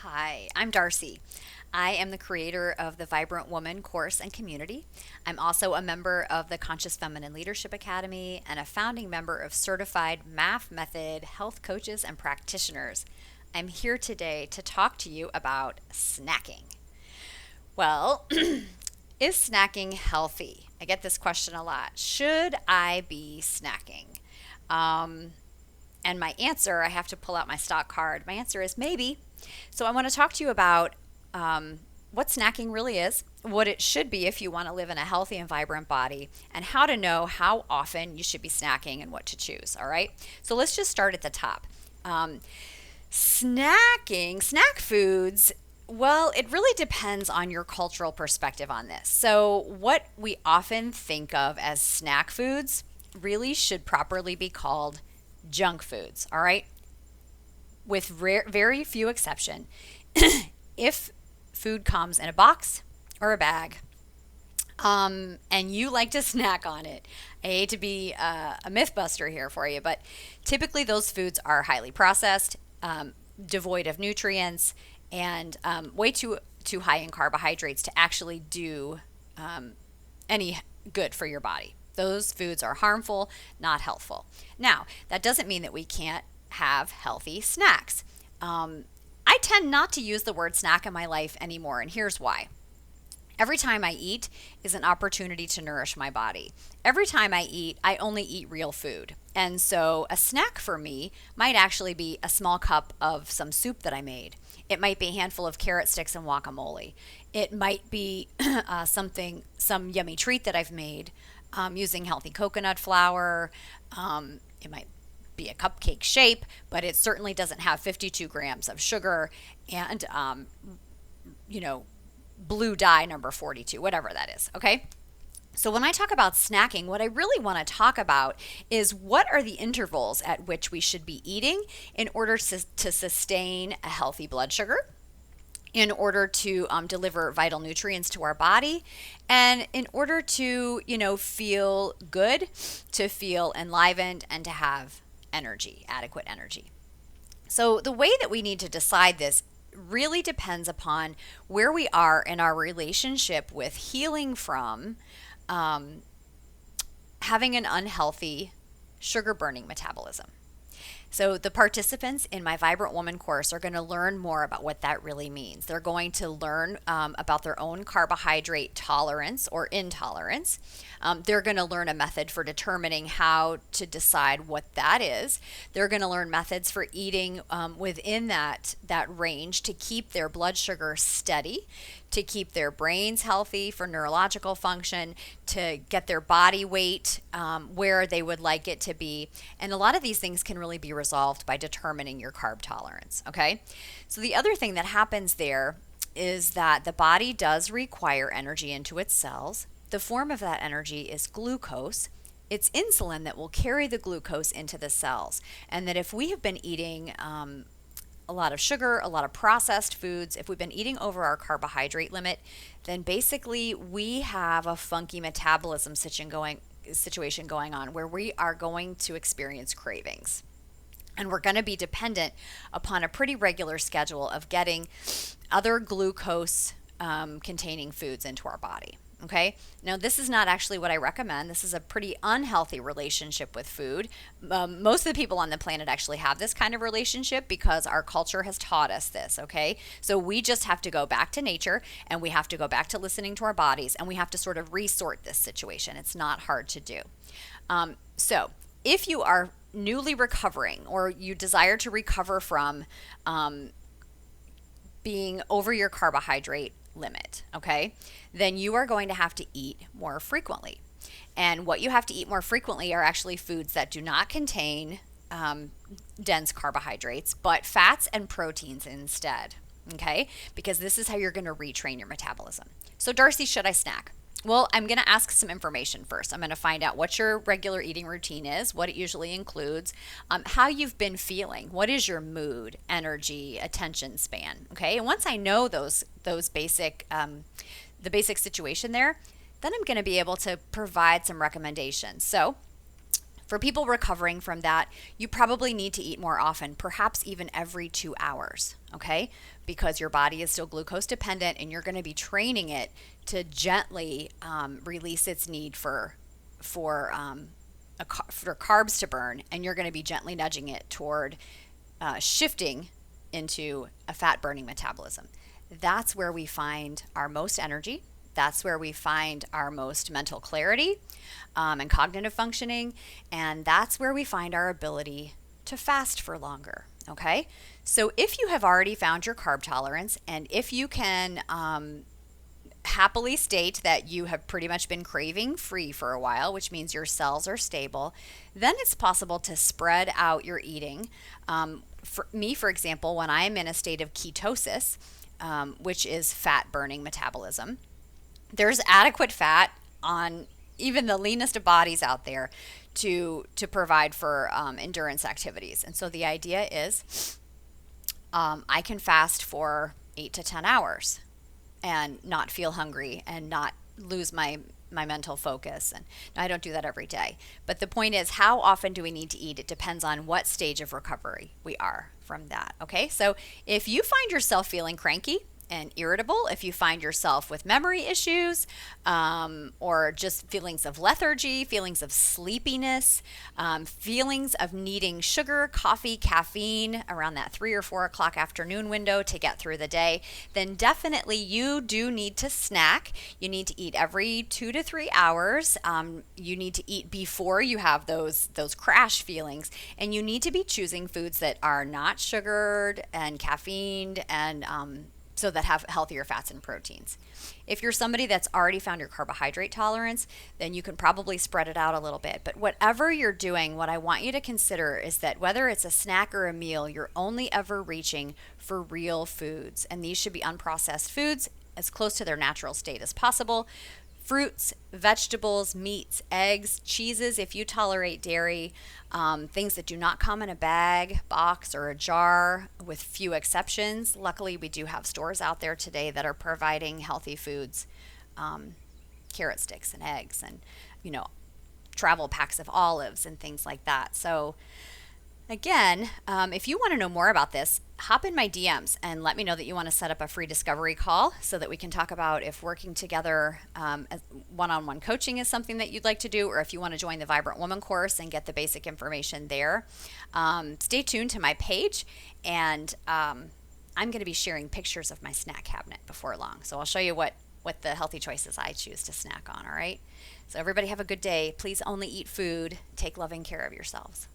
Hi, I'm Darcy. I am the creator of the Vibrant Woman course and community. I'm also a member of the Conscious Feminine Leadership Academy and a founding member of Certified MAF Method health coaches and practitioners. I'm here today to talk to you about snacking. Well, is snacking healthy? I get this question a lot. Should I be snacking? Um, and my answer, I have to pull out my stock card. My answer is maybe. So I want to talk to you about what snacking really is, what it should be if you want to live in a healthy and vibrant body, and how to know how often you should be snacking and what to choose. All right. So let's just start at the top. Snack foods. Well, it really depends on your cultural perspective on this. So, what we often think of as snack foods really should properly be called junk foods, all right? With very few exception. If food comes in a box or a bag, and you like to snack on it, I hate to be a myth buster here for you, but typically those foods are highly processed, devoid of nutrients, and way too high in carbohydrates to actually do any good for your body. Those foods are harmful, not healthful. Now, that doesn't mean that we can't have healthy snacks. I tend not to use the word snack in my life anymore, and here's why. Every time I eat is an opportunity to nourish my body. Every time I eat, I only eat real food. And so a snack for me might actually be a small cup of some soup that I made. It might be a handful of carrot sticks and guacamole. It might be some yummy treat that I've made using healthy coconut flour. It might be a cupcake shape, but it certainly doesn't have 52 grams of sugar and, you know, blue dye number 42, whatever that is. Okay. So when I talk about snacking, what I really want to talk about is what are the intervals at which we should be eating in order to sustain a healthy blood sugar, in order to deliver vital nutrients to our body, and in order to, feel good, to feel enlivened, and to have energy, adequate energy. So the way that we need to decide this really depends upon where we are in our relationship with healing from having an unhealthy sugar burning metabolism. So the participants in my Vibrant Woman course are going to learn more about what that really means. They're going to learn about their own carbohydrate tolerance or intolerance. They're going to learn a method for determining how to decide what that is. They're going to learn methods for eating within that range to keep their blood sugar steady, to keep their brains healthy for neurological function, to get their body weight where they would like it to be. And a lot of these things can really be resolved by determining your carb tolerance, okay? So the other thing that happens there is that the body does require energy into its cells. The form of that energy is glucose. It's insulin that will carry the glucose into the cells. And that if we have been eating a lot of sugar, a lot of processed foods, if we've been eating over our carbohydrate limit, then basically we have a funky metabolism situation going on where we are going to experience cravings. And we're going to be dependent upon a pretty regular schedule of getting other glucose containing foods into our body. Okay. Now, this is not actually what I recommend. This is a pretty unhealthy relationship with food. Most of the people on the planet actually have this kind of relationship because our culture has taught us this. Okay. So we just have to go back to nature and we have to go back to listening to our bodies and we have to sort of resort this situation. It's not hard to do. So if you are newly recovering or you desire to recover from being over your carbohydrate limit, okay, then you are going to have to eat more frequently. And what you have to eat more frequently are actually foods that do not contain dense carbohydrates, but fats and proteins instead, okay, because this is how you're going to retrain your metabolism. So, Darcy, should I snack? Well, I'm going to ask some information first. I'm going to find out what your regular eating routine is, what it usually includes, how you've been feeling, what is your mood, energy, attention span. Okay, and once I know those basic, the basic situation there, then I'm going to be able to provide some recommendations. So, For people recovering from that, you probably need to eat more often, perhaps even every 2 hours, okay? Because your body is still glucose dependent and you're going to be training it to gently release its need for carbs to burn, and you're going to be gently nudging it toward shifting into a fat burning metabolism. That's where we find our most energy. That's where we find our most mental clarity and cognitive functioning. And that's where we find our ability to fast for longer. Okay? So if you have already found your carb tolerance, and if you can happily state that you have pretty much been craving free for a while, which means your cells are stable, then it's possible to spread out your eating. For me, for example, when I'm in a state of ketosis, which is fat burning metabolism, there's adequate fat on even the leanest of bodies out there to provide for endurance activities. And so the idea is I can fast for 8 to 10 hours and not feel hungry and not lose my mental focus. And I don't do that every day. But the point is, how often do we need to eat? It depends on what stage of recovery we are from that. Okay, so if you find yourself feeling cranky and irritable, if you find yourself with memory issues or just feelings of lethargy, feelings of sleepiness, feelings of needing sugar, coffee, caffeine around that 3 or 4 o'clock afternoon window to get through the day, then definitely you do need to snack. You need to eat every 2 to 3 hours. You need to eat before you have those crash feelings, and you need to be choosing foods that are not sugared and caffeined and so that have healthier fats and proteins. If you're somebody that's already found your carbohydrate tolerance, then you can probably spread it out a little bit. But whatever you're doing, what I want you to consider is that whether it's a snack or a meal, you're only ever reaching for real foods. And these should be unprocessed foods as close to their natural state as possible. Fruits, vegetables, meats, eggs, cheeses, if you tolerate dairy, things that do not come in a bag, box, or a jar, with few exceptions. Luckily, we do have stores out there today that are providing healthy foods, carrot sticks and eggs and, travel packs of olives and things like that. So again, if you want to know more about this, hop in my DMs and let me know that you want to set up a free discovery call so that we can talk about if working together one-on-one coaching is something that you'd like to do, or if you want to join the Vibrant Woman course and get the basic information there. Stay tuned to my page, and I'm going to be sharing pictures of my snack cabinet before long. So I'll show you what the healthy choices I choose to snack on, all right? So everybody have a good day. Please only eat food. Take loving care of yourselves.